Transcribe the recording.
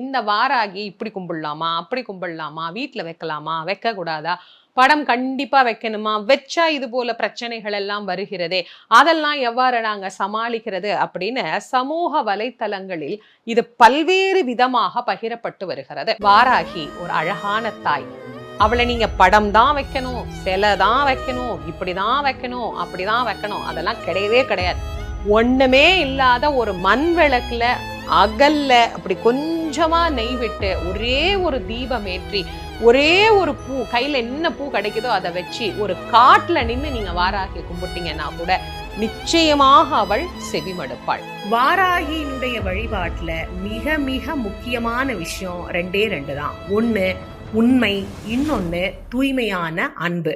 இந்த வாராகி இப்படி கும்பிடலாமா, அப்படி கும்பிடலாமா, வீட்டுல வைக்கலாமா, வைக்க கூடாதா, படம் கண்டிப்பா வைக்கணுமா, வச்சா இது போல பிரச்சனைகள் எல்லாம் வருகிறதே, அதெல்லாம் எவ்வாறு நாங்க சமாளிக்கிறது அப்படின்னு சமூக வலைத்தளங்களில் இது பல்வேறு விதமாக பகிரப்பட்டு வருகிறது. வாராகி ஒரு அழகான தாய். அவளை நீங்க படம் தான் வைக்கணும், சிலை தான் வைக்கணும், இப்படிதான் வைக்கணும், அப்படிதான் வைக்கணும், அதெல்லாம் கிடையவே கிடையாது. ஒண்ணுமே இல்லாத ஒரு மண் விளக்குல அகல்ல அப்படி கொஞ்சமா நெய் விட்டு ஒரே ஒரு தீபம் ஏற்றி ஒரே ஒரு பூ, கையில என்ன பூ கிடைக்குதோ அதை வச்சு ஒரு காட்டுல நின்று நீங்க வாராகி கும்பிட்டீங்கன்னா கூட நிச்சயமாக அவள் செவிமடுப்பாள். வாராகியினுடைய வழிபாட்டுல மிக மிக முக்கியமான விஷயம் ரெண்டே ரெண்டு தான். ஒண்ணு உண்மை, இன்னொன்னு தூய்மையான அன்பு.